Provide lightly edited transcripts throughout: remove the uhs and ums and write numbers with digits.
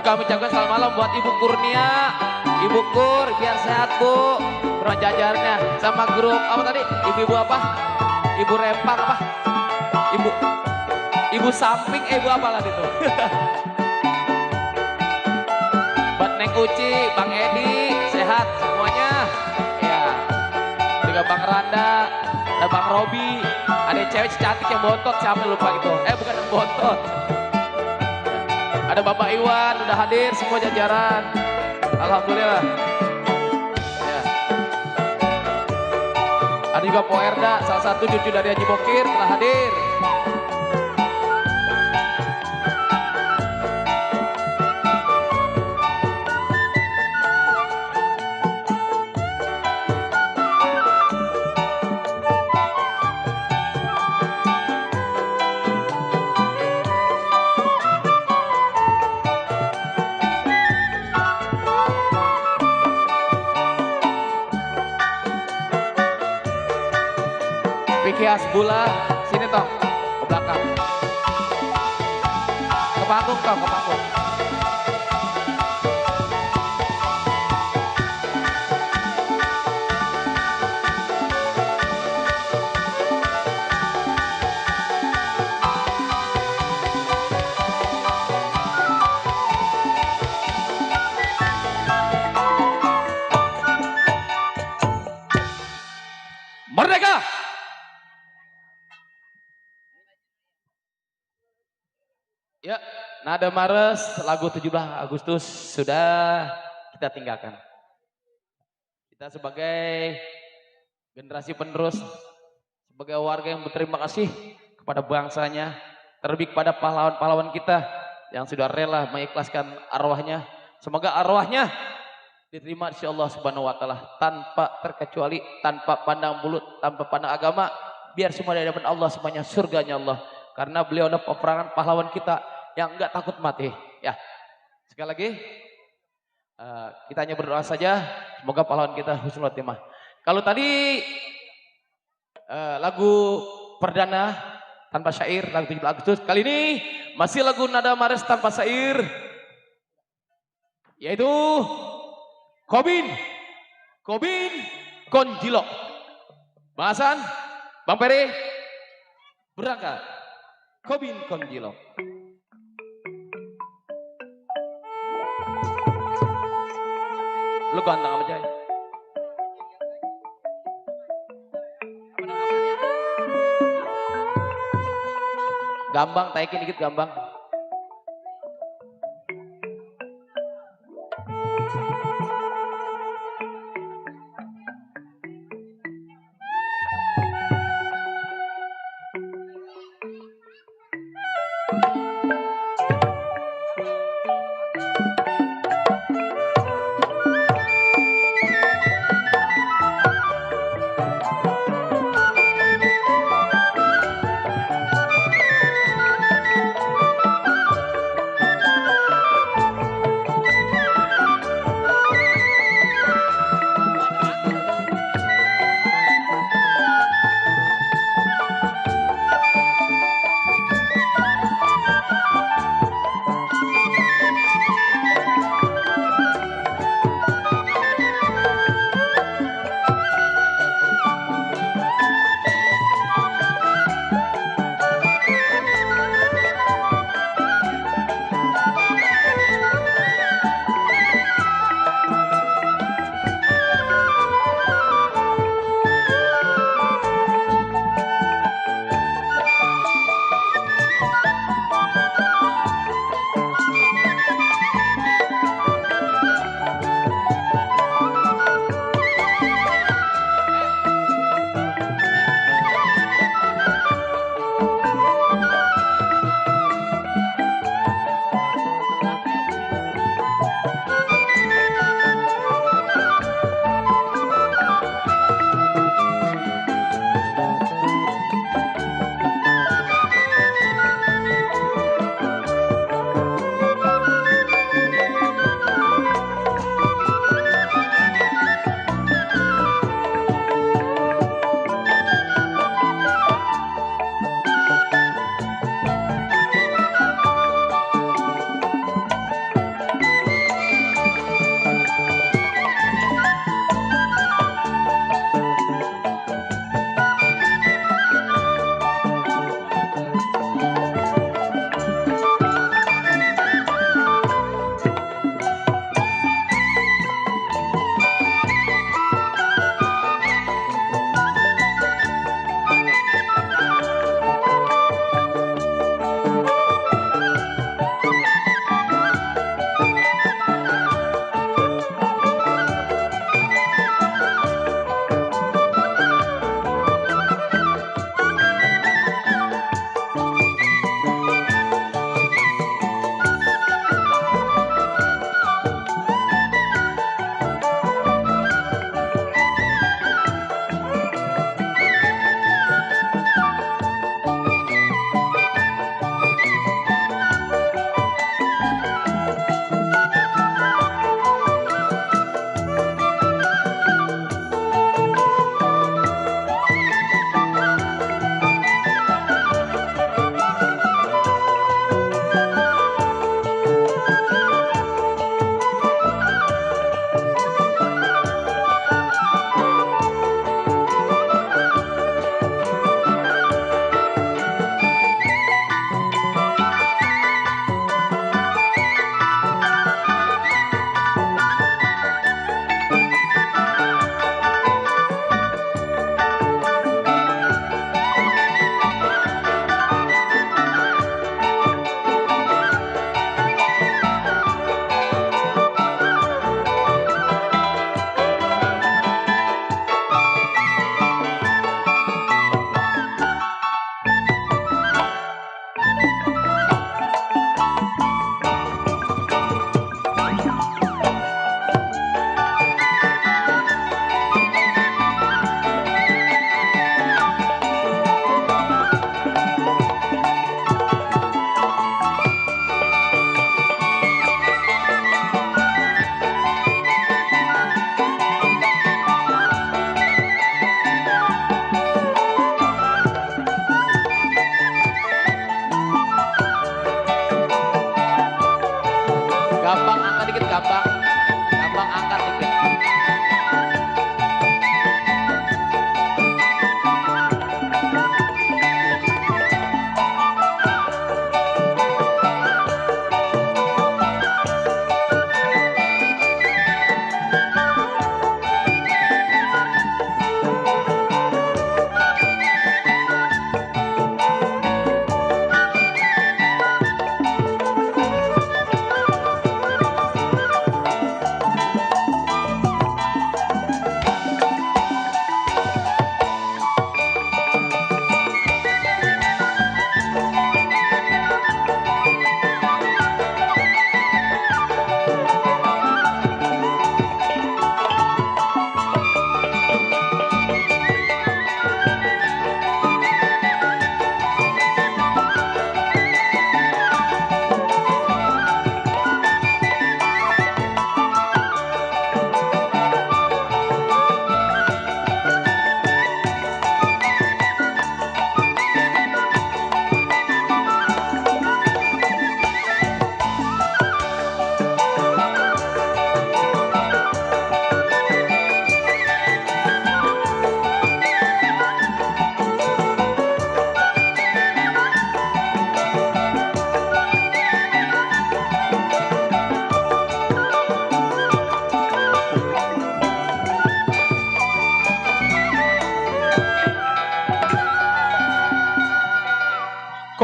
Kami ucapkan selamat malam buat Ibu Kurnia, Ibu Kur, biar sehat Bu. Kurang jajarnya sama grup apa tadi? Ibu apa? Ibu Rempang apa? Ibu Samping, Ibu apa lah itu? Buat Neng Uci, Bang Edi, sehat semuanya. Ya, juga Bang Randa, ada Bang Robi, ada cewek cantik yang bontot, siapa lupa gitu. Bukan yang bontot. Ada Bapak Iwan, udah hadir semua jajaran. Alhamdulillah. Ya. Ada juga Po Erda, salah satu cucu dari Haji Bokir telah hadir. Vicky Hasbullah, sini Tong, ke belakang. Ke panggung Tong, ke panggung. Merdeka! Ya, Nada Mares, lagu 17 Agustus sudah kita tinggalkan. Kita sebagai generasi penerus, sebagai warga yang berterima kasih kepada bangsanya, terlebih kepada pahlawan-pahlawan kita yang sudah rela mengikhlaskan arwahnya. Semoga arwahnya diterima insya Allah Subhanahu wa Ta'ala tanpa terkecuali, tanpa pandang bulu, tanpa pandang agama, biar semua di hadapan Allah semuanya surganya Allah. Karena beliau adalah peperangan pahlawan kita yang enggak takut mati. Ya, sekali lagi kita hanya berdoa saja, semoga pahlawan kita husnul khotimah. Kalau tadi lagu perdana tanpa syair, lagu 17 Agustus, kali ini masih lagu Nada Mares tanpa syair, yaitu Kobin Konjilok. Bahasan Bang Peri berangkat. Kobin Konjilok. Lu ganteng apa Jay? Gambang, taikin dikit Gambang.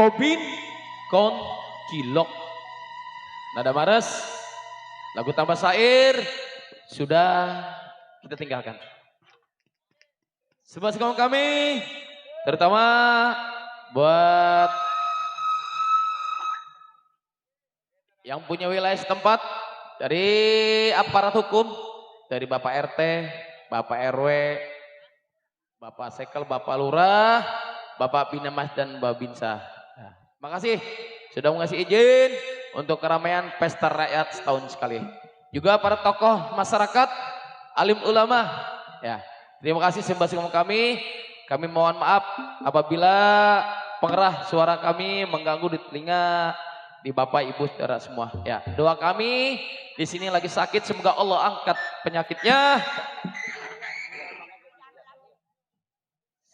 Kobin Kon Cilok. Nada Mares, lagu tambah syair sudah kita tinggalkan. Sebuah kawan kami, terutama buat yang punya wilayah setempat, dari aparat hukum, dari Bapak RT, Bapak RW, Bapak Sekel, Bapak Lurah, Bapak Binamas dan Mbak Binsa. Nah, makasih sudah mengasih izin untuk keramaian pesta rakyat setahun sekali. Juga para tokoh masyarakat, alim ulama, ya. Terima kasih sembah kami. Kami mohon maaf apabila pengerah suara kami mengganggu di telinga di Bapak Ibu saudara semua. Ya, doa kami di sini lagi sakit, semoga Allah angkat penyakitnya.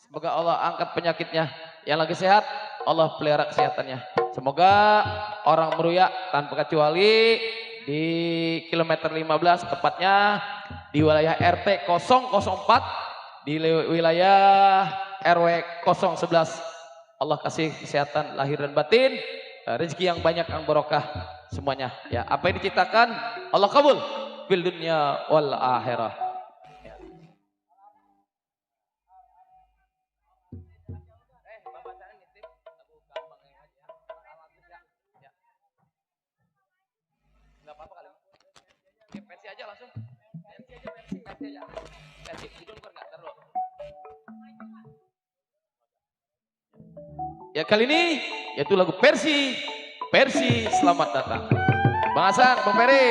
Semoga Allah angkat penyakitnya. Yang lagi sehat, Allah pelihara kesehatannya. Semoga orang meruyak tanpa kecuali di kilometer 15, tepatnya di wilayah RT 004, di wilayah RW 011. Allah kasih kesehatan lahir dan batin, rezeki yang banyak, yang barokah semuanya. Ya, apa yang diciptakan Allah kabul fil dunya wal akhirah. Versi aja langsung. Versi aja. Versi judul kan enggak terlalu. Ya kali ini yaitu lagu Persi. Persi selamat datang. Bang Hasan, Bang Peri.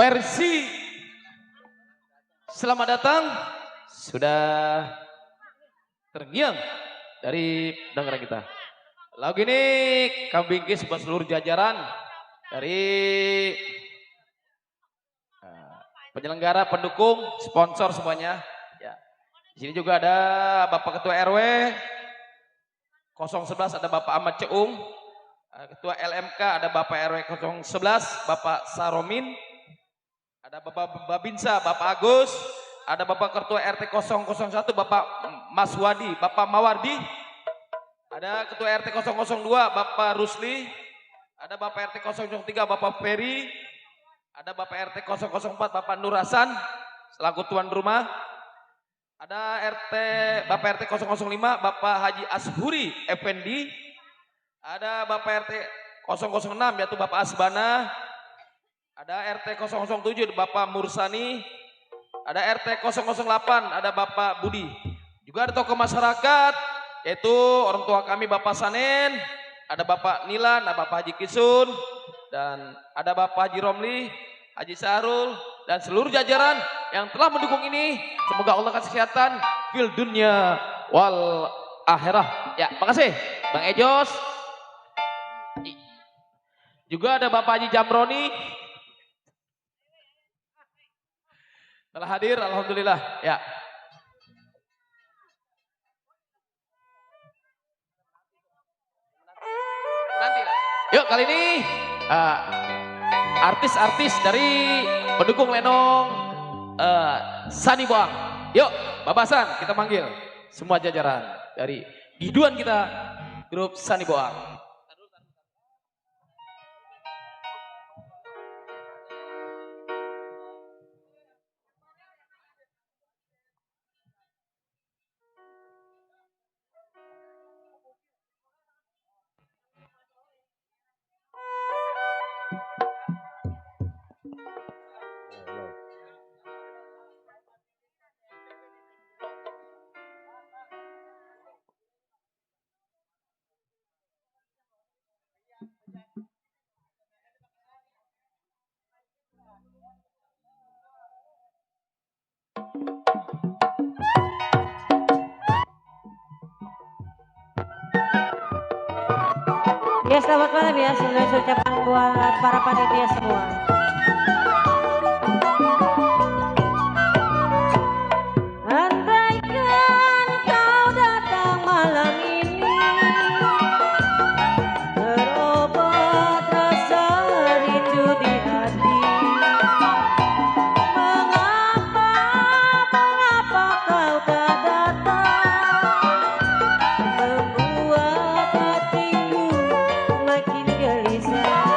Mercy. Selamat datang. Sudah terngiang dari pendengar kita. Lagu ini kami bingkis buat seluruh jajaran dari penyelenggara, pendukung, sponsor semuanya. Ya. Di sini juga ada Bapak Ketua RW 011, ada Bapak Ahmad Ceung. Ketua LMK ada Bapak RW 011, Bapak Saromin. Ada Bapak Babinsa, Bapak Agus. Ada Bapak Ketua RT 001, Bapak Mas Wadi, Bapak Mawardi. Ada Ketua RT 002, Bapak Rusli. Ada Bapak RT 003, Bapak Ferry. Ada Bapak RT 004, Bapak Nur Hasan selaku tuan rumah. Ada Bapak RT 005, Bapak Haji Ashuri Effendi. Ada Bapak RT 006 yaitu Bapak Asbana. Ada RT 007 Bapak Mursani. Ada RT 008 ada Bapak Budi. Juga ada tokoh masyarakat yaitu orang tua kami Bapak Sanen, ada Bapak Nilan, ada Bapak Haji Kisun, dan ada Bapak Haji Romli, Haji Sahrul, dan seluruh jajaran yang telah mendukung ini. Semoga Allah kasih kesehatan fil dunya wal akhirah. Ya, makasih Bang Ejos. Juga ada Bapak Haji Jamroni telah hadir, alhamdulillah. Ya. Nanti lah. Yuk kali ini artis-artis dari pendukung Lenong Sani Boang. Yuk Babasan kita manggil semua jajaran dari biduan kita grup Sani Boang. Ya selamat malam ya, seluruh ucapan buat para panitia semua. Andaikan kau datang malam ini, berobat rasa rindu di hati. Mengapa kau tak datang, membuat hatiku makin gelisah.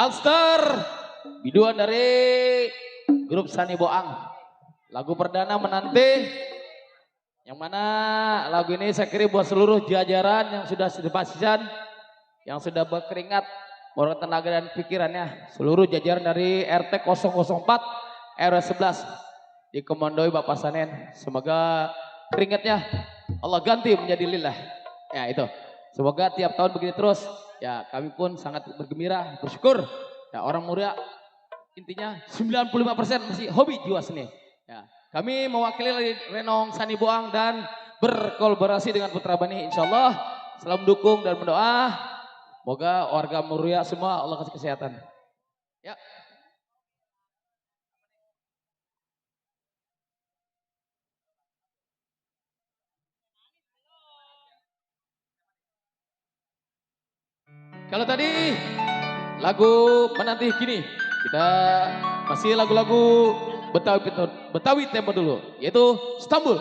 Alster, biduan dari grup Sani Boang. Lagu perdana menanti, yang mana lagu ini saya kirim buat seluruh jajaran yang sudah sedepasian, yang sudah berkeringat, menurut tenaga dan pikirannya. Seluruh jajaran dari RT 004, RW 11 dikomandoi Bapak Sanen. Semoga keringatnya Allah ganti menjadi lillah. Ya itu. Semoga tiap tahun begini terus. Ya kami pun sangat bergembira, bersyukur. Ya orang muda intinya 95% masih hobi jiwa seni. Ya, kami mewakili Renong Sani Boang dan berkolaborasi dengan Putra Bani, insya Allah selalu mendukung dan mendoa. Semoga warga Muria semua Allah kasih kesehatan. Ya. Kalau tadi lagu menanti kini, kita masih lagu-lagu Betawi tempo dulu, yaitu Istanbul.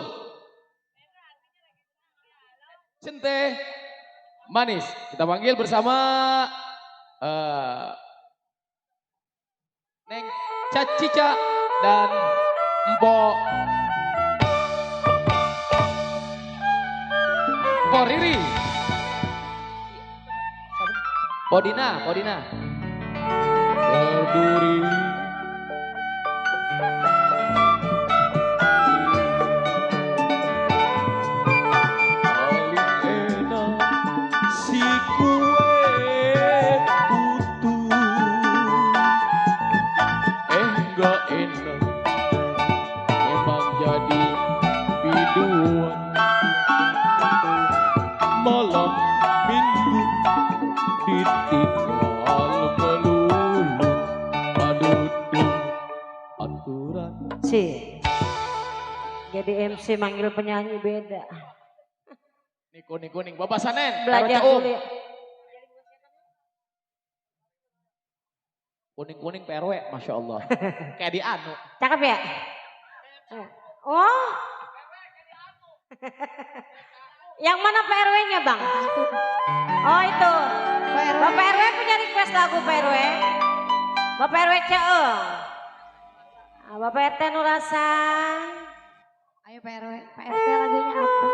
Cente Manis. Kita panggil bersama Neng Cacica dan Mpok Riri. Podina. Berduri. Malam minggu ditinggal melulu adudu aturan. Jadi MC manggil penyanyi beda. Kuning Bapak Sanen Belajar dulu ya. Kuning PRW, Masya Allah. Kayak di Anu. Cakep ya? Oh. Yang mana PRW-nya Bang? Oh itu. Bapak RW punya request lagu PRW. Bapak RW Ceung. Bapak RT Nurasa. Ayo PRW. Pak RT lagunya apa?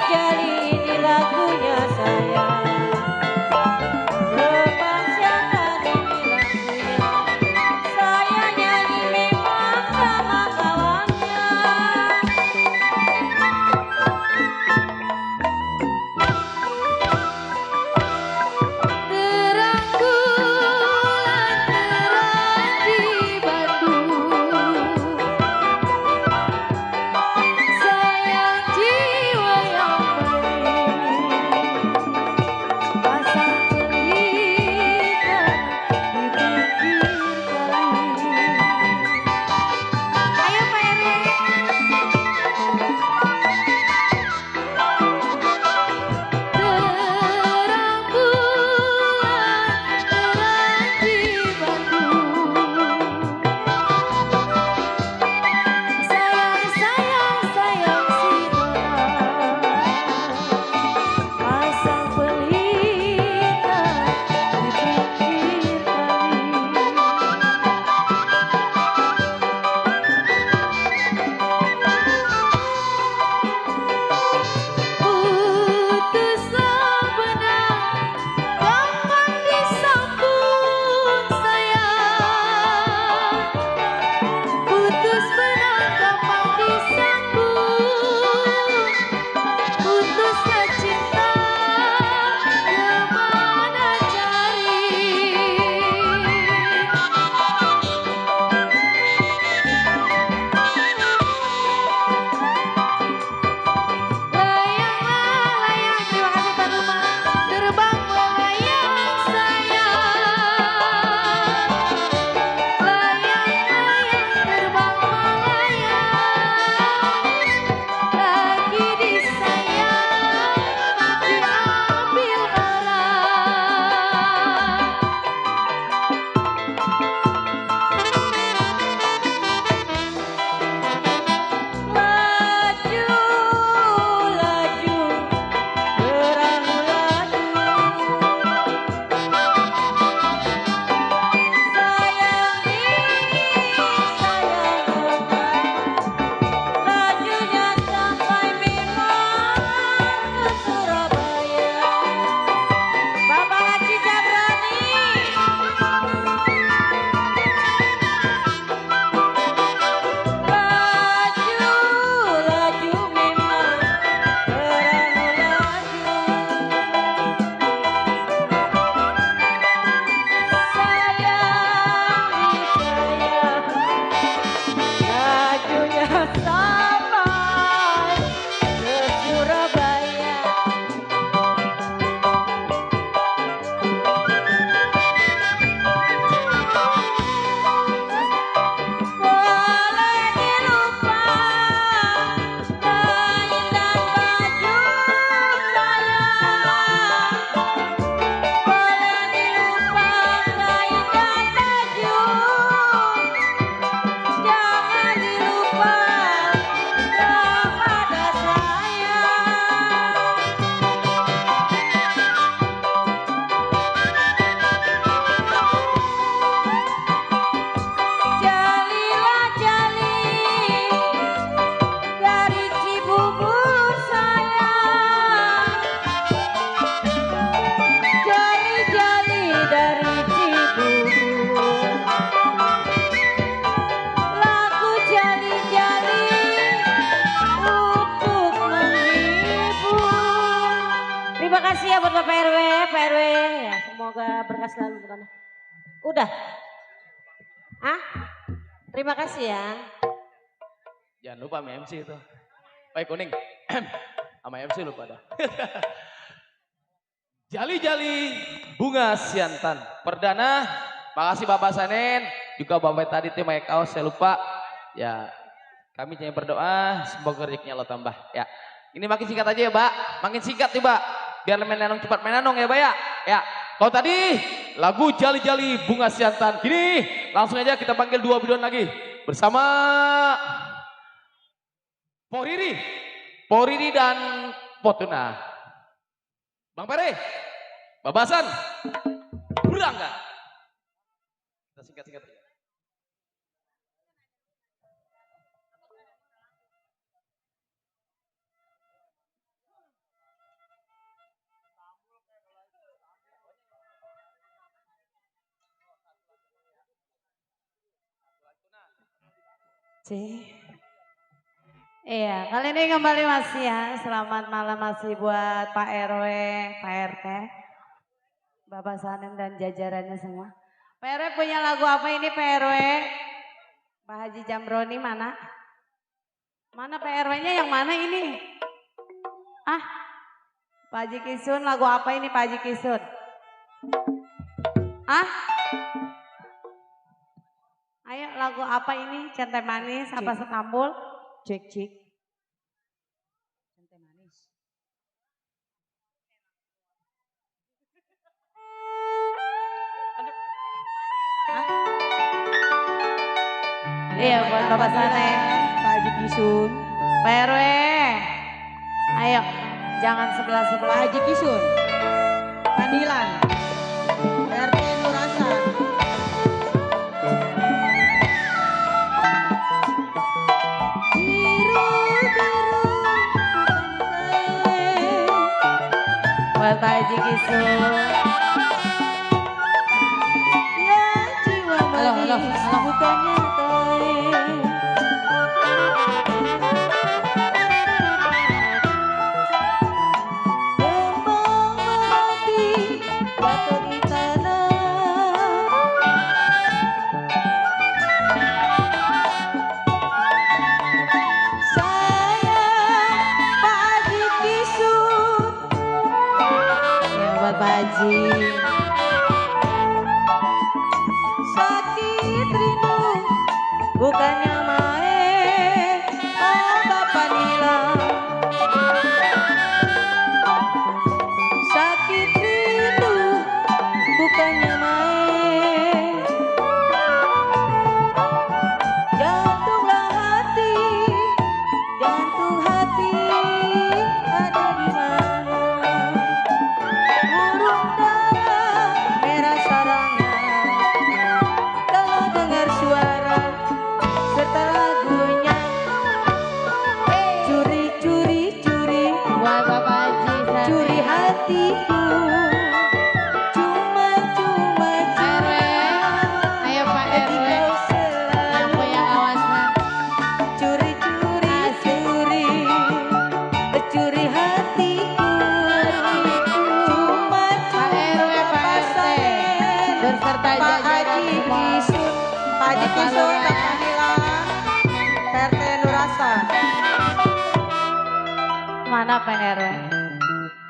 jali ini lagunya saya. Bang Siantan ini lagunya. Saya nyanyi memang sama kawannya. Terang bulan terang di Bandung, sayang jiwa yang baik, pasang pelita di pinggir kali. Ayo Pak RW. Terang bulan terang di Bandung, sayang sayang sayang si Dora, pasang pelita di pinggir kali. Putuslah benang kapan disambung sayang, putus benang kapan disambung, putuslah cinta kemana cari. Layanglah layang, terima kasih Tuan Rumah. Terbang melayang sayang. Layang layang terbang melayang. Lagi disayang, diambil orang. Laju, laju, perahu laju. Sayang ini, sayang enggak. Lajunya sampai memang ke Surabaya. Bapak Haji Jabrani. Laju, laju memang perahu laju. Sayang disayang, lajunya sampai ke Surabaya. Boleh dilupa kain dan baju sayang. Boleh dilupa kain dan baju. Jangan dilupa kepada saya. Jalilah jali dari Cibubur sayang. Jali-jali dari Cibubur. Lagu jali-jali untuk menghibur. Terima kasih ya buat Bapak RW, Pak RW. Ya, semoga berkah selalu. Udah? Ah? Terima kasih ya. Jangan lupa sama MC itu. Baik kuning. Sama MC lupa dah. Jali-jali bunga Siantan. Perdana, makasih Bapak Sanen. Juga Bapak tadi tim Kaos saya lupa. Ya, kami hanya berdoa semoga rezekinya Allah tambah. Ya, ini makin singkat aja ya Mbak. Makin singkat nih Mbak. Biar menanong cepat menanong ya Mbak ya. Ya, kalau tadi lagu Jali-jali bunga Siantan. Gini, langsung aja kita panggil dua biduan lagi. Bersama Poriri dan Potuna. Bang Pere, Babasan, Burangga. Kita singkat-singkat aja. Iya, kali ini kembali masih ya. Selamat malam masih buat Pak RW, Pak RT, Bapak Sanem dan jajarannya semua. Pak RW punya lagu apa ini Pak RW? Pak Haji Jamroni mana? Mana Pak RW-nya yang mana ini? Ah, Pak Haji Kisun lagu apa ini Pak Haji Kisun? Ah? Ayo lagu apa ini? Cinta Manis apa Setambul? Cek. Cinta Manis. Iya buat Bapak Sane, Pak Haji Kisun. Pak RW. Ayo, jangan Pak sebelah-sebelah. Haji Kisun. Pandilan. RT Nurasan. Buat Pak Haji Kisun. Ya jiwa manis bukannya Haji. sakit rindu bukannya main, oh Bapak Nila. Sakit rindu bukannya main, jantunglah hati, jantung hati ada di mana? Burung dara merah sarangnya kalau dengar suara serta lagunya. Curi Buat Bapak Haji Sane. curi hatiku, cuma RW. Ayo Pak RW. kau Yang selalu punya kawasan. curi hatiku, cuma Pak RW, Pak RT. Berserta Pak jajaran Haji semua. Kisun, Pak Haji Bapak Kisun, Lurah. Bapak Nila, RT Nurasa. Mana Pak RW?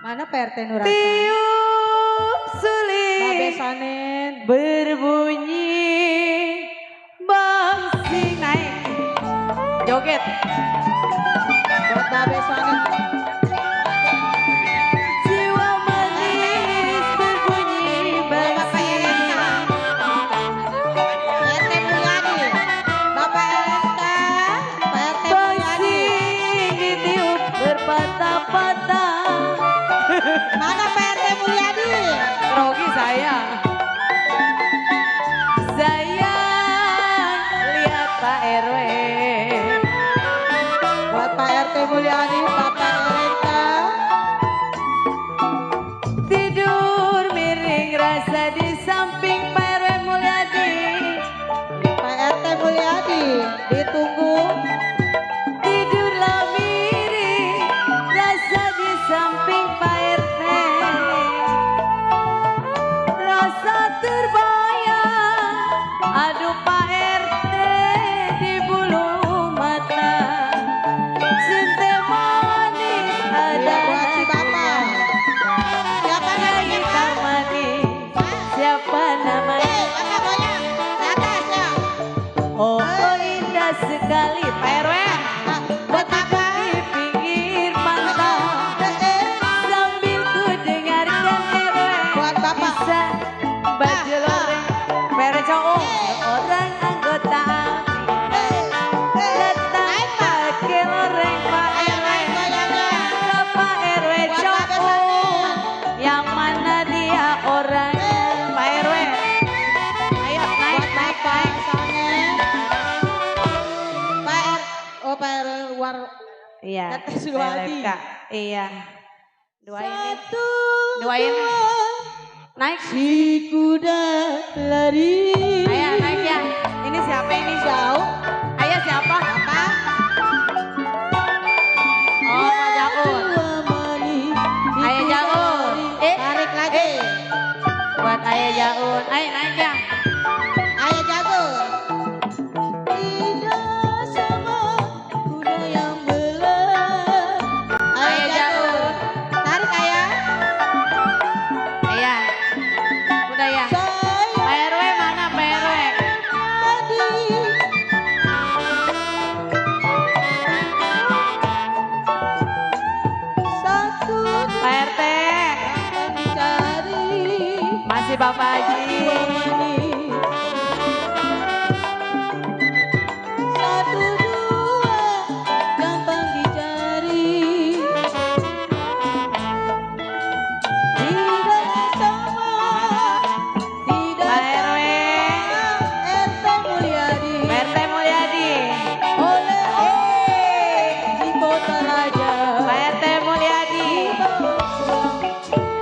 Mana Pak RT Nurasa? Tiup Babe suling Sanen. berbunyi bangsing naik joget Buat Babe Sanen. jiwa manis berbunyi Bapak bangsing Elena. RT Mulyadi. Bapak Elena. Pak RT Mulyadi. bangsing ditiup berpatah-patah Mana Pak RT Mulyadi? grogi saya lihat Pak RW Buat Pak RT Mulyadi, Bapak Elena. tidur miring rasa di samping Pak RW Mulyadi Pak RT Mulyadi ditunggu. tidurlah miring rasa di samping Pak RT rasa terbayang aduh Pak RT di bulu mata cinta manis ada Iya, buat si Bapak. Siapa namanya Pak? manis siapa namanya Bapak goyang. Ke atas ya. oh indah sekali Pak RW Buat Bapak. di pinggir pantai sambil ku dengarkan RW Buat Bapak. bisa baju loreng percok orang anggota datang pakai loreng Pak RW Pak RW cowok yang mana dia orangnya Pak RW ayo naik Buat naik Bapak naik Sanen. Pak R. Oh Pak R. Luar. iya Tetes Suwadi. LFK. Iya doain Satu. doain naik Si kuda lari. ayo naik ya ini siapa ini Jauh. ayo siapa Jagun. Ayo naik Jang. Ayo Jagun. Tidak sama kuda yang belah. Ayo Jagun. Tarik ayah. Iya. Udah ya. Pak RW mana Pak RW? Satu Pak RT. dicari. Masih Bapak Haji. Satu dua gampang dicari. Tidak sama, tidak Pak RW. RT Mulyadi. Pak RT Mulyadi. Oleh di kota raja. Pak RT Mulyadi.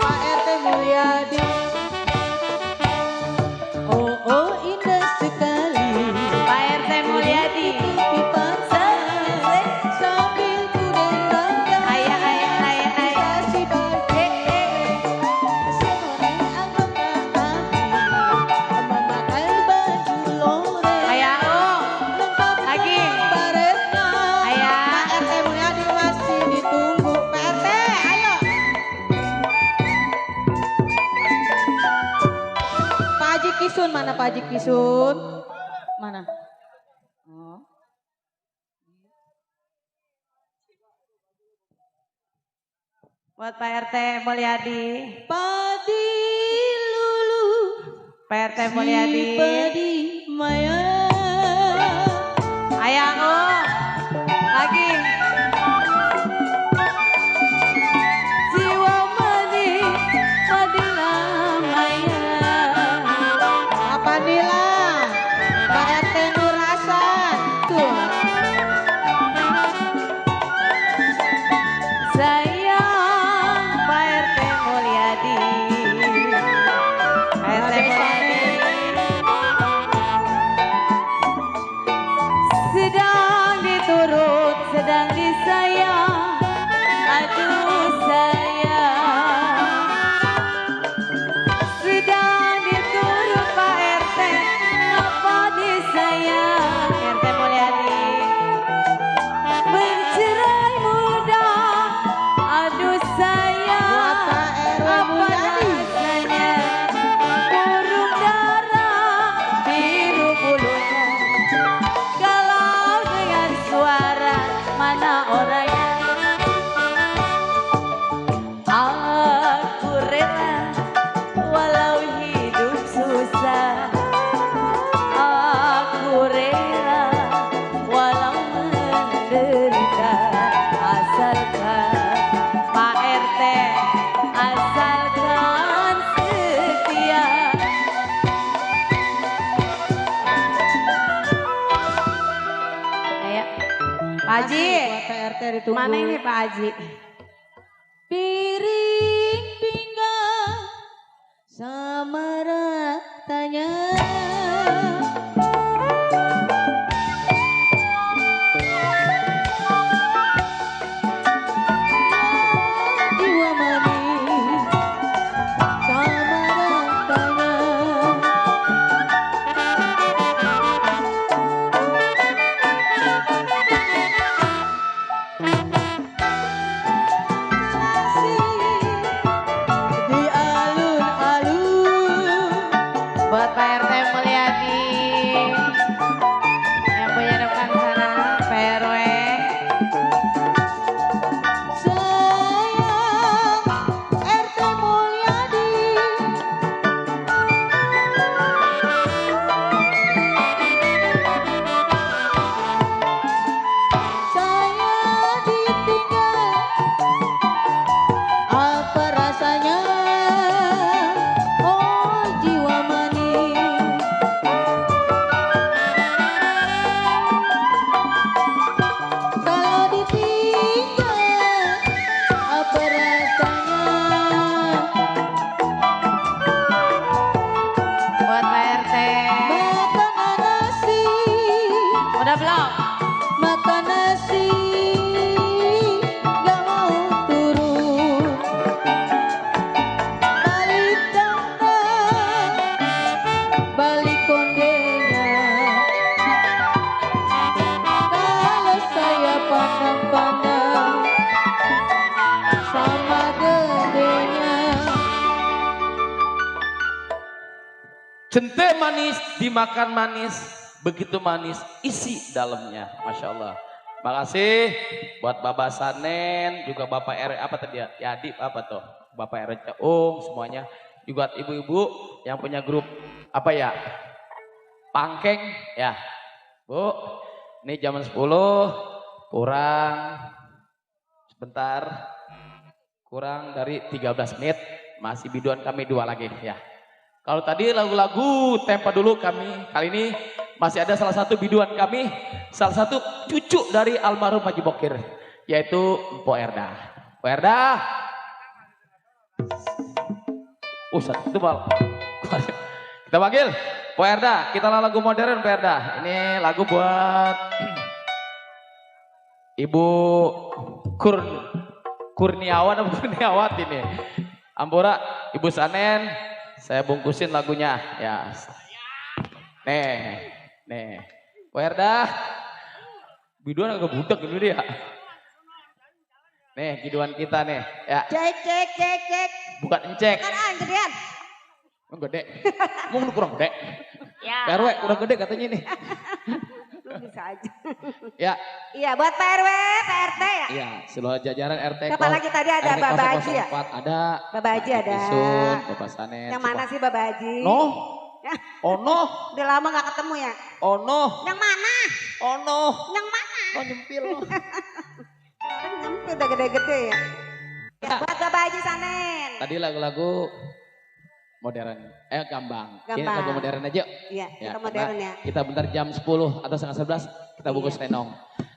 Pak RT Mulyadi. Oh oh indah sekali. Pak RT Mulyadi. Di pantai sambil ku dendangkan. Ayah, ayah, ayah, ayah. Sasi pagi. Sore anggap memakai baju loreng. Ayah oh. Lengkap Lagi. dengan baretnya. Ayah. Pak RT Mulyadi masih ditunggu. Pak RT, ayo. Pak Haji Kisun, mana Pak Haji Kisun? Mana? Oh. Buat Pak RT Mulyadi. Padi lulu. Pak RT Mulyadi. Padi maya. Ayah oh. Lagi. Jiwa madi, madilah maya. Apa Nila? Pak RT Nur Hasan. Tuh. Sayang Pak RT Mulyadi. Pak RT Mulyadi. Sedang diturut, sedang disayang. Aduh sayang. Sedang diturut Pak RT, apa disayang? RT Mulyadi. Bercerai muda, aduh sayang. Buat Pak RW Apa Mulyadi. rasanya? Burung darah, biru bulunya. Kalau dengan suara, mana orangnya? Aku rela, walau hidup susah. Aku rela, walau menderita. Asalkan Pak RT, asalkan setia. Ayo, Pak Haji. Buat Pak RT ditunggu. Mana ini Pak Haji? Piring pinggang sama ratanya. Jiwa manis sama ratanya. Di alun-alun Buat Pak Cente manis dimakan manis, begitu manis isi dalamnya, masya Allah. Makasih buat Bapak Sanen, juga Bapak R apa tadi ya, Yadi apa tuh, Bapak R Ceung semuanya, juga ibu-ibu yang punya grup apa ya, Pangkeng ya, Bu. Ini jam 10 kurang sebentar, kurang dari 13 menit, masih biduan kami 2 lagi ya. Kalau tadi lagu-lagu tempo dulu kami, kali ini masih ada salah satu biduan kami, salah satu cucu dari almarhum Haji Bokir, yaitu Mpo Erda. Mpo Erda. Itu mal. Kita panggil Mpo Erda, kita lagu modern Mpo Erda. Ini lagu buat Ibu Kurniawan atau Kurniawati ini. Ampura, Ibu Sanen. Saya bungkusin lagunya ya. Nih. Mpo Erda. Biduan agak budak dulu dia. Nih, biduan kita nih. Ya. Cek. Bukan encek. Kan gedean. Oh, gede. Mau lu kurang gede. Ya. RW kurang gede katanya nih. Lu bisa aja. Ya. Iya buat Pak RW, Pak RT ya. Iya, seluruh jajaran RT. Siapa lagi tadi ada RT Bapak Haji ya? 004 ada. Bapak Haji ada. Isun, Bapak Sanen. Yang mana sih Bapak Haji? No. Ya. Oh no. Udah lama gak ketemu ya? Oh no. Yang mana? Oh no. Yang mana? Oh nyempil. Nyempil udah gede-gede ya. Ya buat Bapak Haji Sanen. Tadi lagu-lagu modern. Gambang. Ini Gambang. lagu modern aja. Iya, Ya, kita modern ya. Kita bentar jam 10 atau setengah 11 kita bungkus Iya. renong.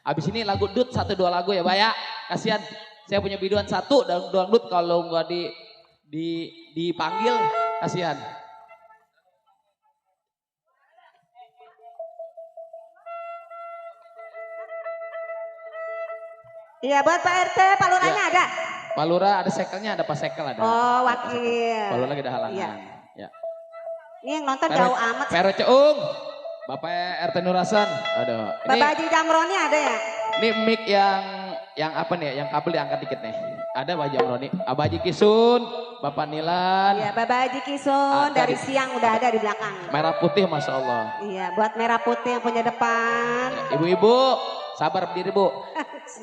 Abis ini lagu dut 1-2 lagu ya, Pak ya. Kasihan saya punya biduan 1 dan dut kalau nggak dipanggil kasihan. Iya buat Pak RT, Pak Lurahnya ada? Pak Lurah ada sekelnya, ada Pak Sekel ada. Oh wakil. Pak Lurah lagi ada halangan. Iya. Ya. Ini yang nonton jauh amat. Pak RW Ceung, Bapak RT Nurasan. Aduh. Bapak Haji Jamroni ada ya? Ini mic yang apa nih? Yang kabel diangkat dikit nih. Ada Pak Jamroni, Abah Haji Kisun, Bapak Nilan. Iya Bapak Haji Kisun Ada dari di- siang udah ada di belakang. Merah putih Masya Allah. Iya buat merah putih yang punya depan. Ibu-ibu, sabar berdiri Bu.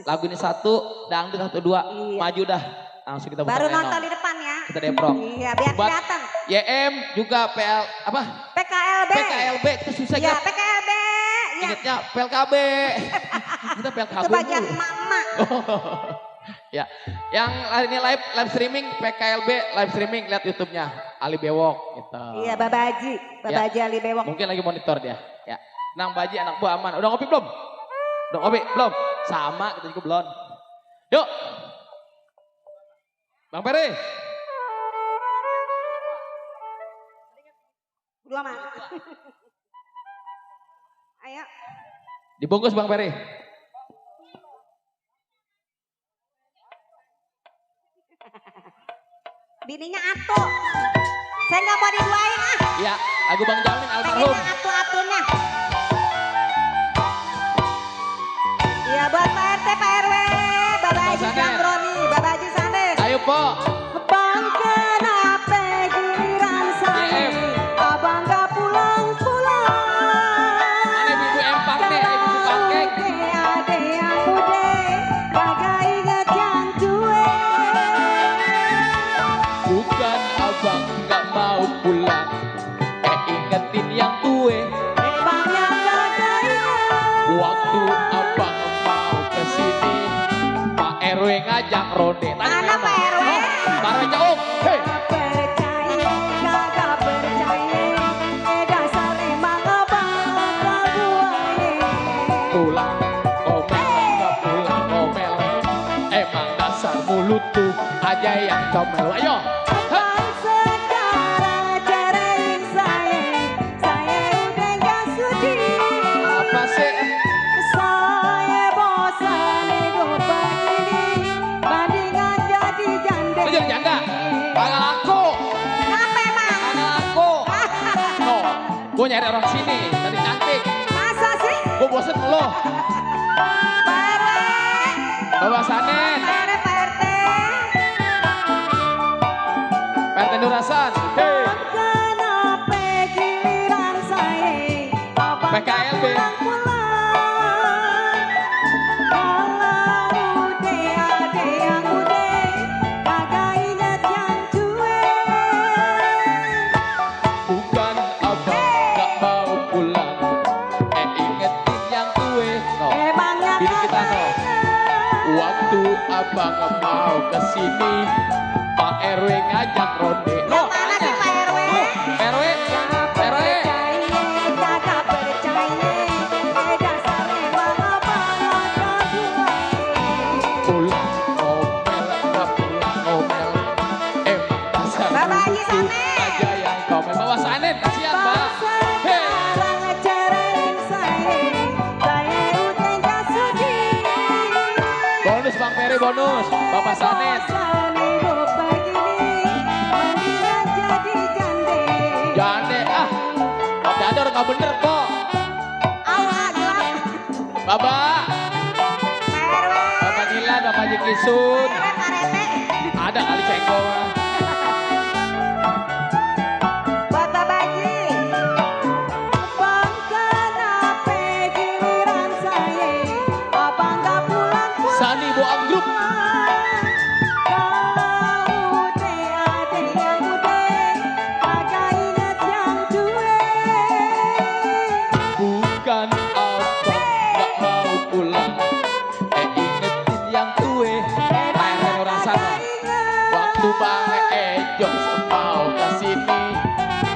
Lagu ini 1, dangdut 1, 2. Iya. Maju dah. Langsung kita Baru putar nonton renong. di depan ya. Kita deprok. Iya biar Buat kelihatan. YM juga PL apa? PKLB. PKLB itu susah Iya kan? PKLB. Iya. Ingatnya PLKB. Kita PLKB Itu bagian dulu. emak-emak. Ya, yang ini live streaming PKLB live streaming lihat YouTube-nya Ali Bewok gitu. Iya Bapak Haji. Bapak Ya. Haji Ali Bewok. Mungkin lagi monitor dia. Ya. Nang Baji anak buah aman. Udah ngopi belum? Udah ngopi belum? Sama kita juga belum. Yuk. Bang Peri. Dua mah. Ayo. Dibungkus Bang Peri. Bininya Atu. Saya nggak mau diduain ah. Iya, lagu Bang Jamin almarhum. Pengennya Atu-atunya. Iya buat Pak RT, Pak RW, Bapak Haji Sanen. Jamroni, Bapak Haji Sanes. Ayo Po. Bang kenapa giliran saya, abang gak pulang-pulang. Mana ibu empang nih, ibu pangkeng. Ade yang muda, kagak inget yang tua. Bukan abang nggak mau pulang, ingetin yang tue. Abangnya kagak inget. Waktu abang mau kesini, Pak RW ngajak ronde. Mana Pak RW? Pak RW jauh. Hei. Percaya, kagak percaya, dasar emang abang kagak buaya. Pulang ngomel, nggak pulang ngomel. Emang dasar mulut tuh aja yang comel. Ayo. Bang sekarang cerain saya udah gak sudi. Apa sih? Saya bosan hidup begini, bandingan jadi janda. Lu jadi janda? Panggil aku. Kenapa emang? Panggil aku. No, gue nyari orang sini, tadi cantik. Masa sih? Gue bosen lo. Pak RW, Bapak Sanen, Pak RW, Pak RT. RT Nurasan. Hei. Kenapa giliran RW ngajak ronde. Yang mana sih Pak RW? RW, RW. Jaga percaya, dasar Pulang ngomel, gak pulang ngomel. Dasar Bapak Haji itu Sanet. aja yang ngomel. Bawa Sanet, kasihan Mbak. Hei. Bonus Bang Peri, bonus. Bapak Sanet. Jande, Pak Jador gak bener kok. Bapak, Bapak Nila, Bapak Haji Kisun. Ada kali cengkol mah. Buat Bapak Haji. Sani Boang Group. Bukan abang gak mau pulang, ingetin yang tue. Main rasanya waktu Bang Ejo mau kesini,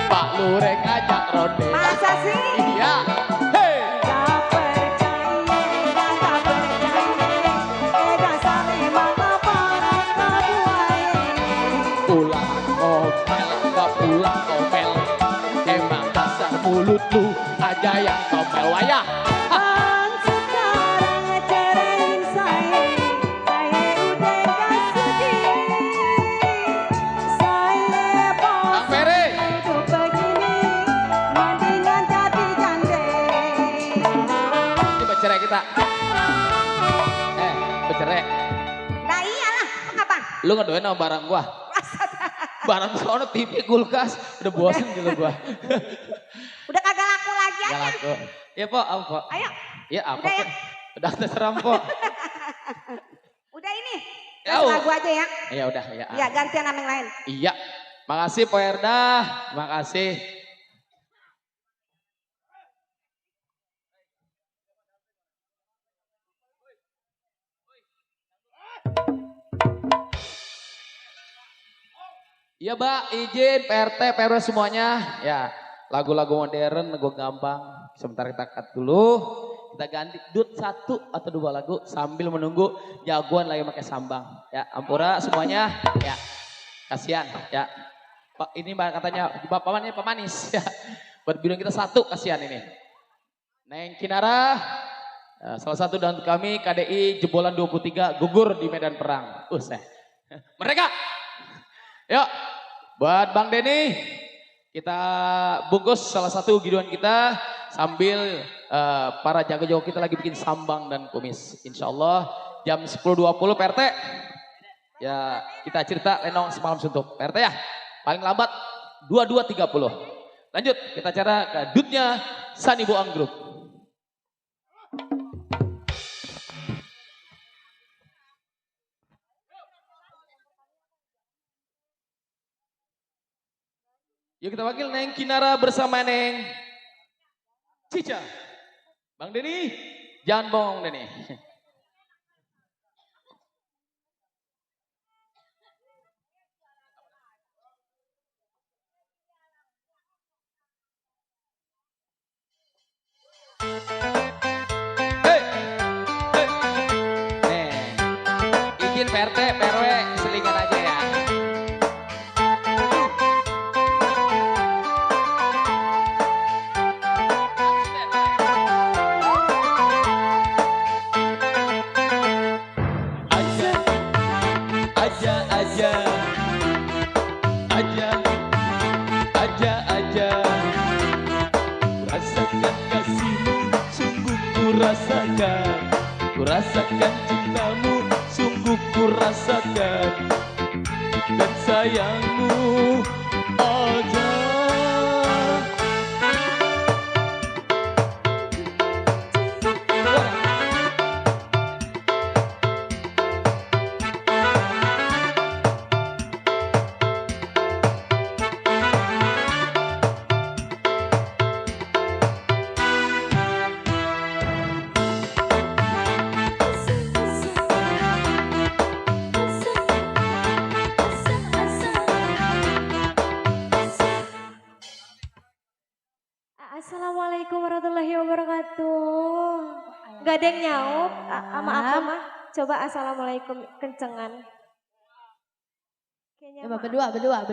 Pak Lureng ngajak ronde. Masa sih? Iya. Hei. Pulang ngomel, gak pulang ngomel. Emang dasar mulut lu aja yang ngomel wayah. Bang Peri. Ini bercerai kita. Bercerai. Nah iyalah, apa? Lu ngedoain sama barang gua. Barang sono TV, kulkas, udah bosen gitu gua. Udah kagak laku lagi Gak aja. laku. Ya Po, apa Po? Ayo, Ya apa Udah ya? Po? Udah terserah Po. udah ini. Ya, Kasih lagu aja ya. Ya udah ya. Ya gantian nama yang lain. Iya. Makasih Po Erda, makasih. Iya Mbak, izin PRT, PRW semuanya. Ya, lagu-lagu modern, lagu gampang. Sebentar kita cut dulu. Kita ganti dut 1 atau 2 lagu sambil menunggu jagoan lagi pakai sambang. Ya, ampura semuanya. Ya, kasihan. Ya, Pak ini Mbak katanya pamannya pemanis. Ya, buat bidang kita 1 kasihan ini. Neng Kinara, salah satu dan kami KDI jebolan 23 gugur di medan perang. Mereka. Yuk, buat Bang Denny, kita bungkus salah satu giduan kita sambil para jago-jago kita lagi bikin sambang dan kumis. Insya Allah jam 10.20 PRT. Ya kita cerita lenong semalam suntuk. PRT ya, paling lambat 22.30. Lanjut, kita cara ke dutnya Sani Boang Group. Yuk kita wakil Neng Kinara bersama Neng Cica. Bang Denny, jangan bohong Denny. Hei, hei. Nih, izin PRT, PRW, selingan aja ya. Rasakan cintamu, sungguh ku rasakan, dan sayangmu aja. Gak ada yang nyaut sama aku mah. Coba assalamualaikum kencengan. Kayaknya mah. Berdua. 1, 2,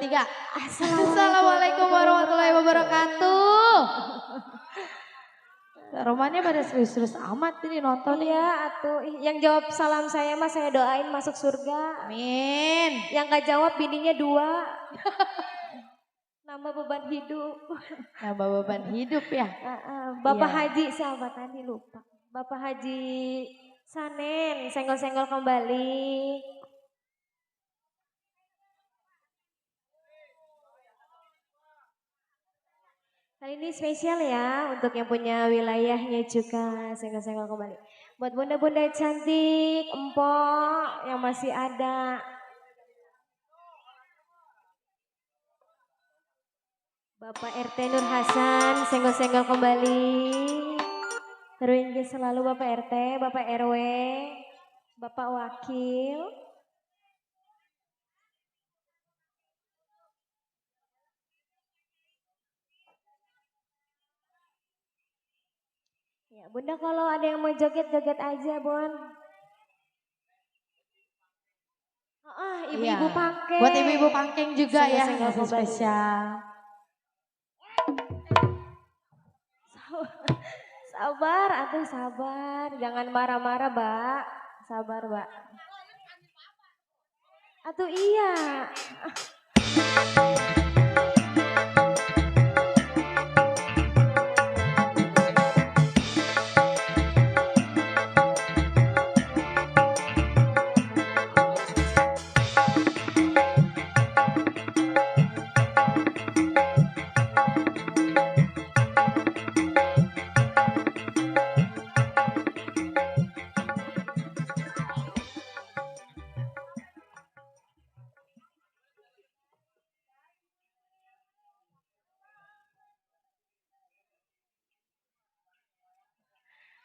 3. Assalamualaikum warahmatullahi wabarakatuh. Romannya pada serius-serius amat ini nonton. Iya atuh. Yang jawab salam saya mah saya doain masuk surga. Amin. Yang gak jawab bininya 2. Nambah beban hidup. Nambah beban hidup ya. Bapak Iya. Haji siapa tadi lupa. Bapak Haji Sanen senggol-senggol kembali. Kali ini spesial ya untuk yang punya wilayahnya juga senggol-senggol kembali. Buat bunda-bunda cantik, empok yang masih ada. Bapak RT Nur Hasan senggol-senggol kembali. Terus selalu Bapak RT, Bapak RW, Bapak Wakil. Ya, Bunda kalau ada yang mau joget-joget aja, Bon. Ibu-ibu Iya. pangkeng. Buat ibu-ibu pangkeng juga ya, Senggol-senggol ngasih kembali. spesial. Sabar, atuh sabar. Jangan marah-marah, Mbak. Sabar, Mbak. Atuh iya.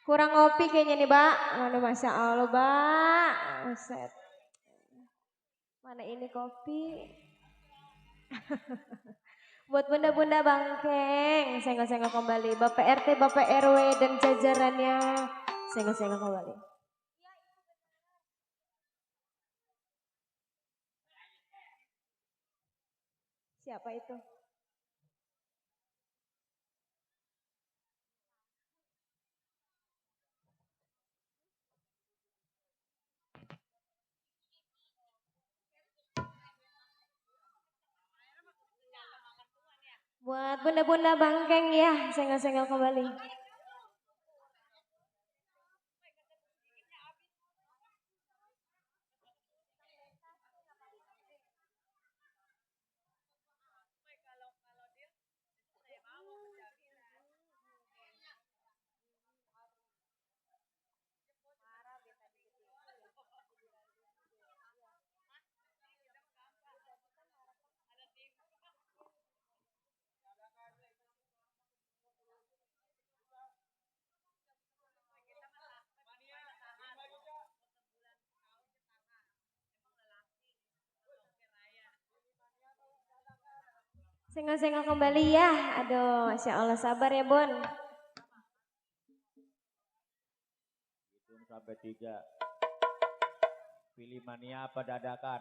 Kurang ngopi kayaknya nih, Mbak. Aduh, Masya Allah, Mbak. Set. Mana ini kopi? Buat bunda-bunda bangkeng, senggol-senggol kembali. Bapak RT, Bapak RW, dan jajarannya, senggol-senggol kembali. Siapa itu? Buat bunda-bunda bangkeng ya, senggol-senggol kembali. Senggol-senggol kembali ya. Aduh, Masya Allah, sabar ya, Bon. Hitung sampai 3. Pilih mania apa dadakan?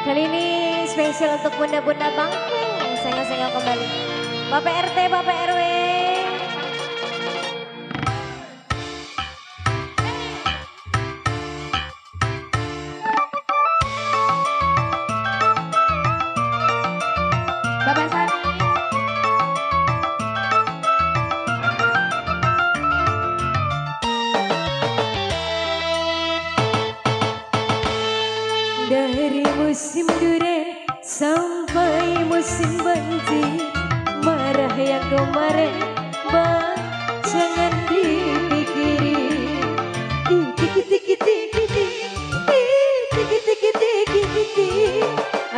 Kali ini spesial untuk bunda-bunda bangkeng, senggol-senggol kembali. Bapak RT, Bapak RW. Bapak Sani. Dari musim durian sampai musim banjir, marah yang kemarin, bang jangan dipikirin.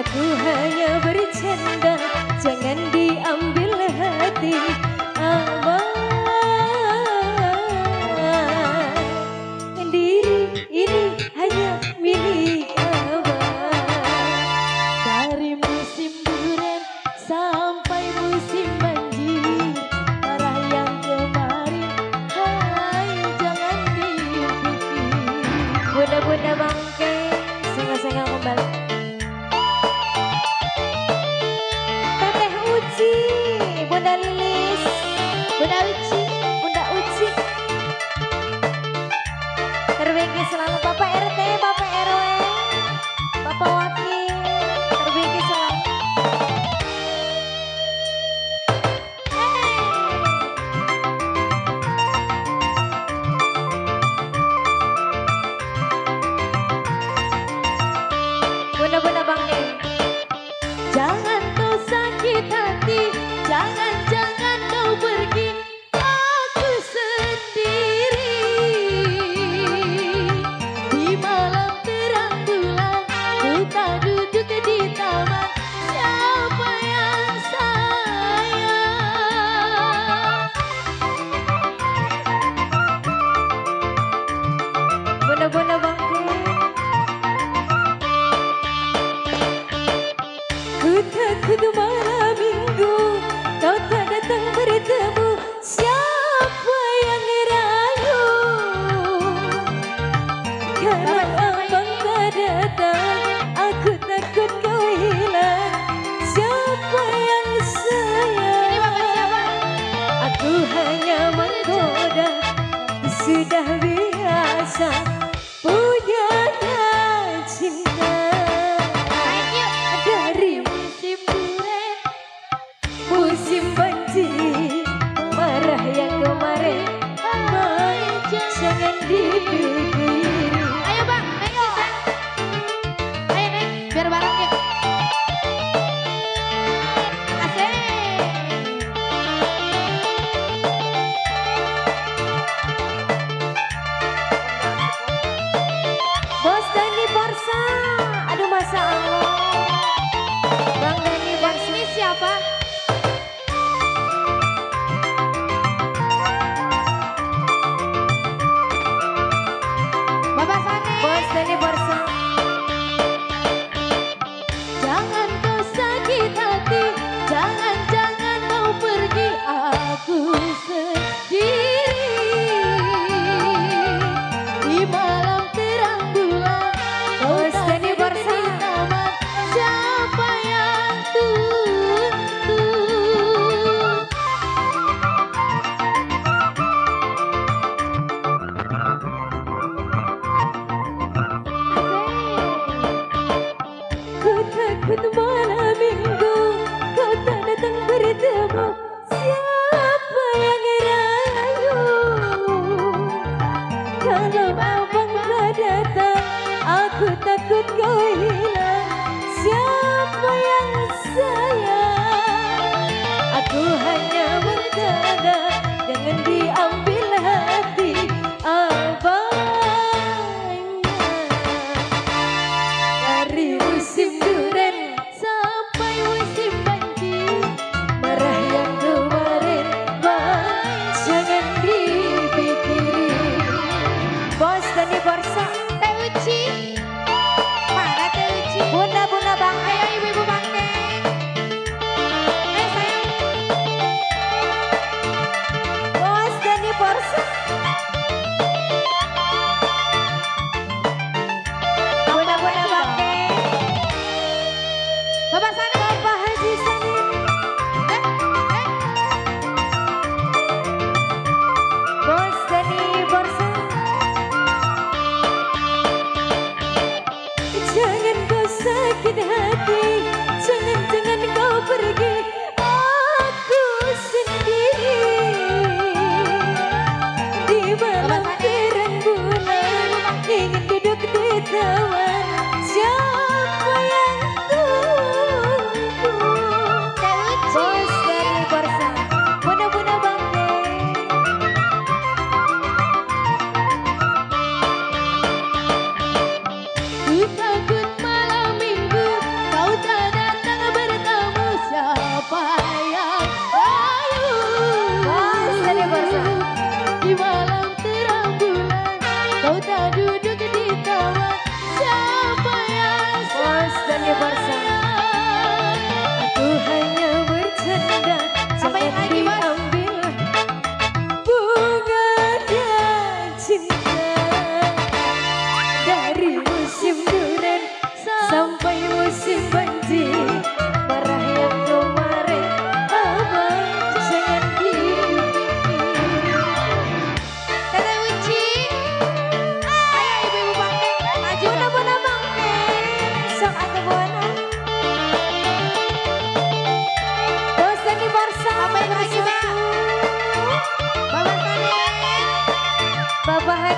Aku hanya bercanda, jangan diambil hati abang. Diri ini hanya milik abang. Dari musim durian sampai musim banjir, marah yang kemarin, hai jangan dipikir. Bunda-bunda bangke, sengah-sengah kembali. Teteh Uci, Bunda Lilis, Bunda Uci, Bunda Uci. Terbaiki selalu Bapak RT, Bapak RW, Bapak Wakil, terbaiki selalu. Bunda-bunda bangke. Jangan kau sakit hati, jangan kau pergi, aku sendiri. Di malam terang bulan, ku tak duduk di taman, siapa yang sayang? Bunda-bunda bangke. Ku takut malam minggu kau tak datang bertemu, siapa yang rayu? Kalau abang tak datang, aku takut kau hilang, siapa yang sayang? Aku hanya menggoda, sudah biasa punya cinta. Dari musim durian, musim banjir, marah yang kemarin, jangan dipikir. Ayo bang, ayo. Ayo Neng, biar bareng yuk. Asik. Bos Dani Borsa, aduh masa Allah. Bang Dani Borsa ini siapa? Bapak Sane. Bos Dani Borsa. Jangan kau sakit hati, jangan kau pergi, aku sendiri. Di malam terang bulan, Bos Dani Borsa. Siapa yang tuntun?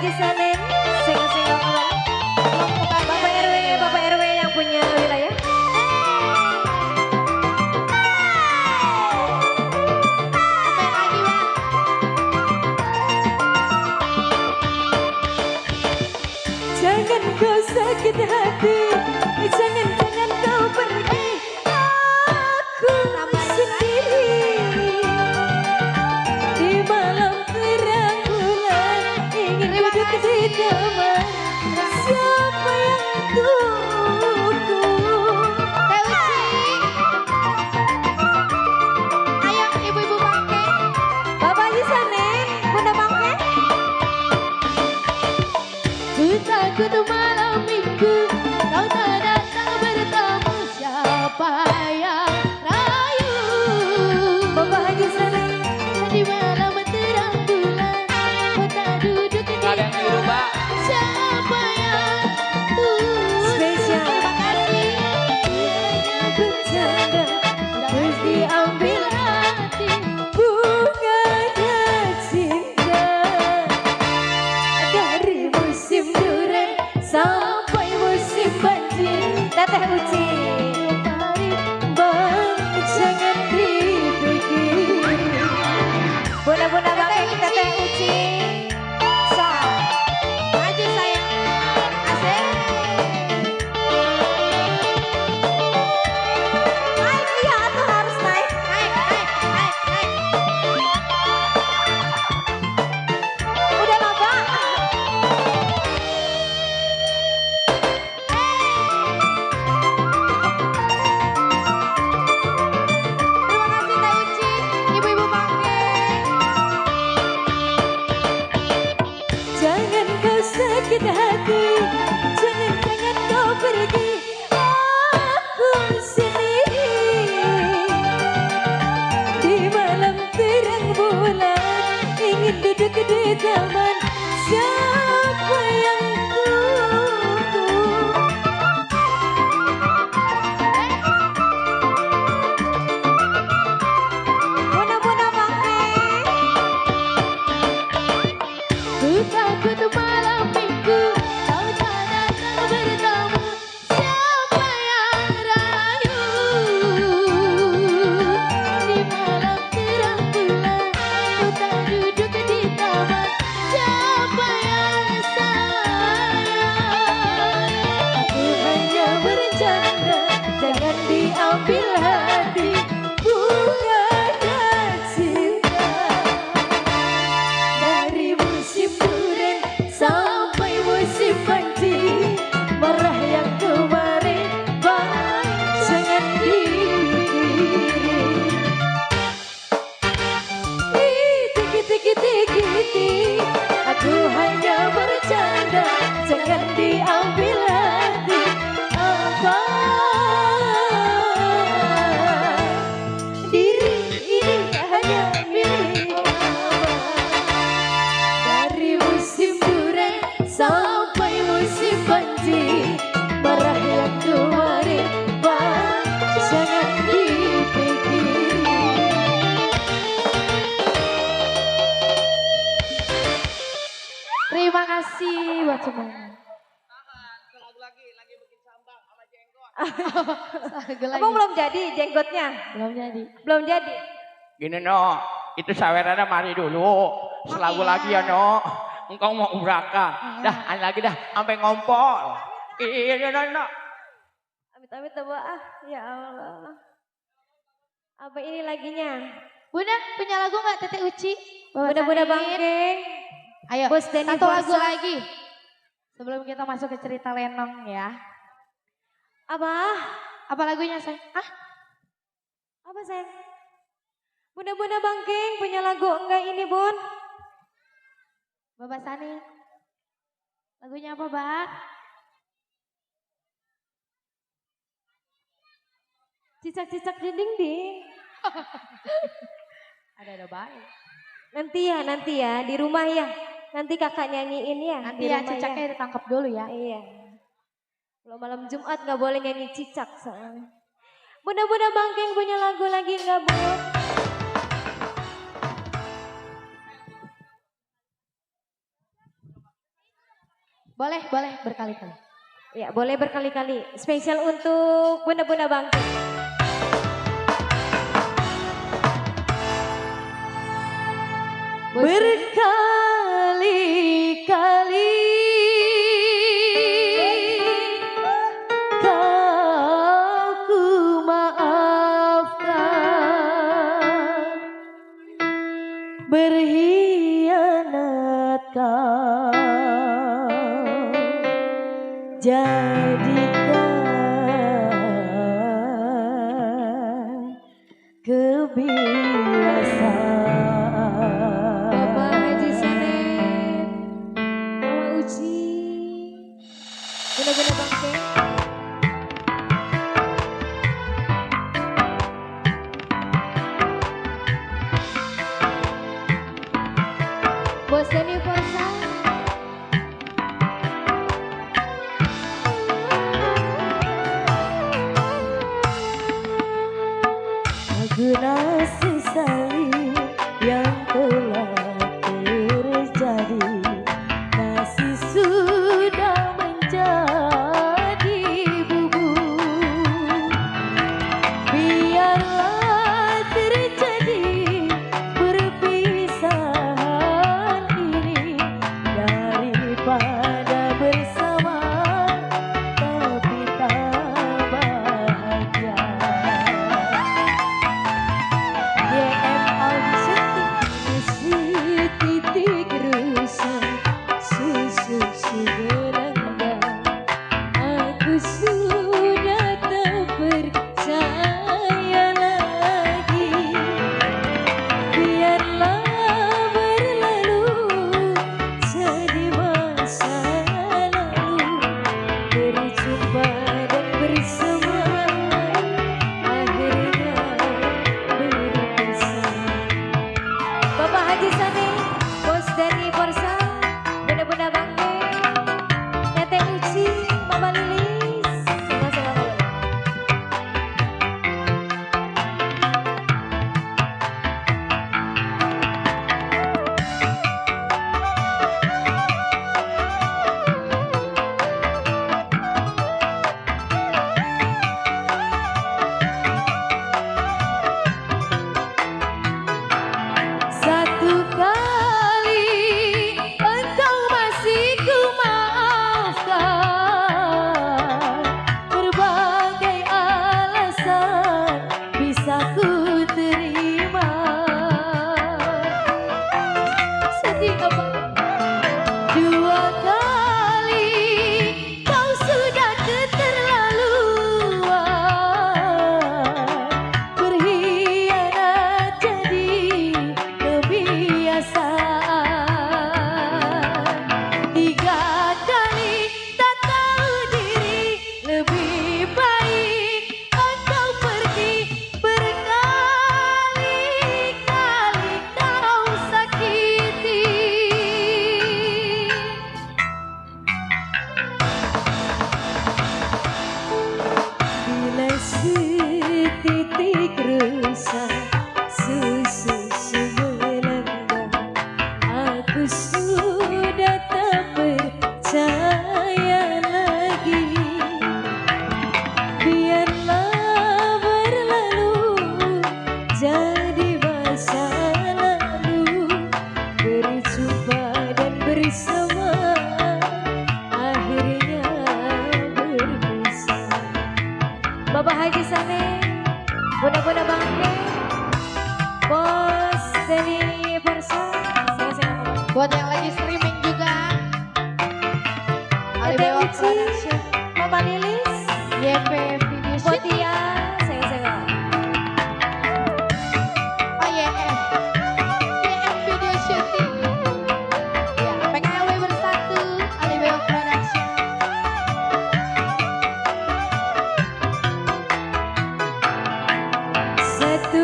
Haji Sanin, singa-singa kembali. Bapak RW yang punya wilayah. Jangan kau sakit hati, jangan kau pergi. Aku sendiri di malam terang bulan ingin duduk di taman. Siapa yang tunggu? Ayo ibu-ibu Bangke. Bapak Haji Sanin, Bunda Bangke. Ku takut malam minggu kau tak datang bertamu. Siapa yang rayu? Bapak Haji Sanin di malam terang bulan kau tak duduk di Gak ada yang nyuruh, Mbak. siapa yang tunggu? Spesial. Terima kasih. Bercanda terus diambil hati bunganya cinta. Dari musim durian sampai musim banjir. Teteh Uci. Bang, jangan dipikir. Bunda-bunda Bangke, Teteh Uci. So, maju sayang. Asik. Naik, iya tuh harus naik. Naik. Udah lah, Pak. Terima kasih Teh Uci, ibu-ibu Bangke. Jangan kau sakit hati, jangan kau pergi. Aku sendiri di malam terang bulan ingin duduk di taman. Siapa yang tunggu? Bunda-bunda Bangke. Ku takut malam minggu kau tak datang bertamu. Siapa yang rayu? Di malam terang bulan kau tak duduk di taman. Siapa yang sayang? Aku hanya bercanda, jangan diambil hati bunganya cinta. Dari musim durian sampai musim banjir, marah yang kemarin bang, jangan dipikirin. Tiki, aku hanya bercanda, jangan diambil hati. Apa diri ini hanya milik abang. Dari musim durian sampai musim banjir, marah yang kemarin bang, jangan dipikirin. Terima kasih buat semuanya. Abang belum jadi jenggotnya? Belum jadi. Belum jadi. Gini no, itu sawerannya mari dulu. Selagu lagi ya no. Engkau mau urakan. Dah, lagi dah. Sampai ngompol. Iya no. Amit-amit dah ah. Ya Allah. Apa ini laginya? Bunda punya lagu nggak Teteh Uci? Bunda-bunda Bangke. Ayo, Bos Denny satu lagu Forsa. lagi. Sebelum kita masuk ke cerita Lenong ya. Apa? Apa lagunya say? Apa sayang? Bunda-bunda Bangke punya lagu enggak ini bun? Bapak Sani. Lagunya apa, Mbak? Cicak-cicak di dinding. Ada baik. Nanti ya di rumah ya. Nanti kakak nyanyiin ya. Nanti di ya rumah cicaknya ditangkap dulu ya. Iya. Kalau malam Jumat nggak boleh nyanyi cicak soalnya. Bunda-bunda Bangkeng punya lagu lagi nggak bu? Boleh berkali-kali. Ya, boleh berkali-kali. Spesial untuk Bunda-bunda Bangkit. Berkali-kali kau ku maafkan, berkhianat kau jadikan kebiasaan. Bapak Haji Sanem, Mama Uci, Bunda-bunda Bangkit. Bos Dani Forsa. Guna sesali yang telah terjadi, nasi sudah menjadi bubur. Biarlah terjadi perpisahan ini, daripada bersama tapi tak bahagia. Titik rusak susu sebelenggang, aku sudah tak percaya lagi. Biarlah berlalu jadi masa lalu, berjumpa dan bersama akhirnya berpisah. Bapak Haji Sanem, Bos Dani Forsa, Bunda-bunda Bangkit, Tete Uci, Mama Lilis, sama-sama. Satu kali engkau masih ku maafkan, berbagai alasan bisa ku terima. Sedih apa? Dua kali kau sudah keterlaluan, berkhianat jadi kebiasaan. Tiga kali tak tahu diri, lebih baik engkau pergi. Berkali-kali kau sakiti. Bila setitik rusak susu sebelenggang, aku sudah tak percaya lagi. Biarlah berlalu jadi masa lalu, berjumpa dan bersama akhirnya berpisah. Bapak Haji Sanem, Bunda-bunda Bangkit, Bos Dani Forsa, sama-sama. Buat yang lagi streaming juga, Tete Alibewa Uci, Production, Mama Lilis, YP Video Shoot, Potia, sama-sama. oh YF Video Shooting, ya PKW Bersatu, Alibewa Production. Satu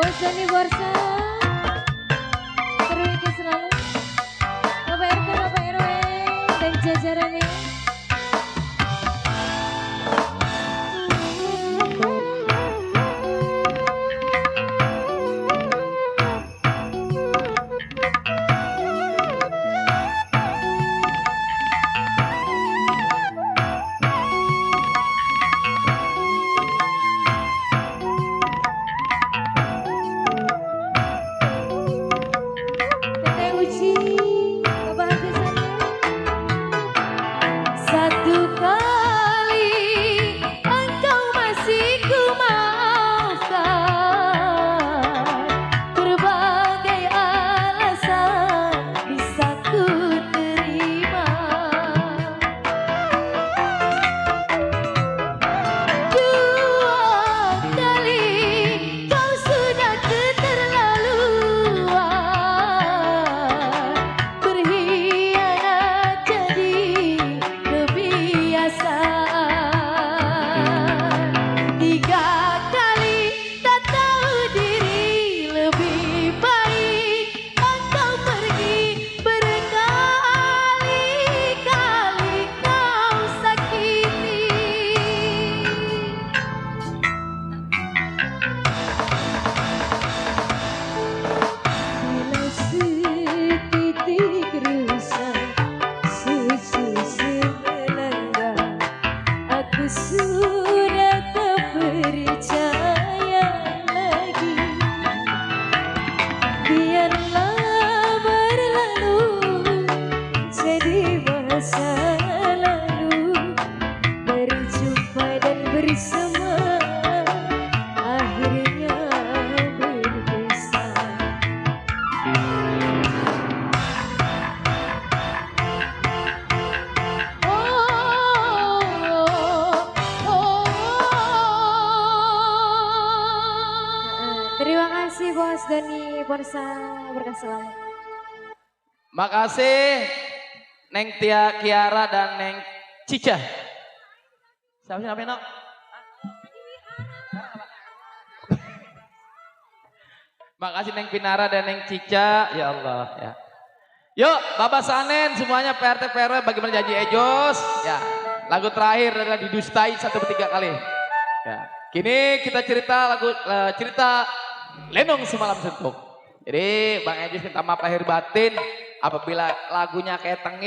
Bos Dani Borsa. Terwiki selalu. Bapak RT, Bapak RW, dan jajarannya. Teteh Uci, Bapak Hafisannya. Satu kali engkau masih ku maafkan, berbagai alasan bisa ku terima. Dua kali kau sudah keterlaluan, berkhianat jadi kebiasaan. Tiga kali tak tahu diri, lebih baik engkau pergi. Berkali-kali kau sakiti. Bila setitik rusa susu semelenggang, aku sudah tak percaya lagi. Biarlah berlalu jadi masa lalu, berjumpa dan bersama akhirnya berpisah. Terima kasih Bos Dani Borsa, berkah selamat. Makasih Neng Tia Kiara dan Neng Cica. Siapa sih namanya, Nok? Makasih Neng Pinara dan Neng Cica. Ya Allah ya. Yuk, Bapak Sanen semuanya PRT PRW bagaimana janji Ejos? Ya, lagu terakhir adalah didustai 1/3 kali. Ya, kini kita cerita cerita Lenong Semalam Sentuh. Jadi Bang Ejos minta maaf lahir batin apabila lagunya kayak tengil.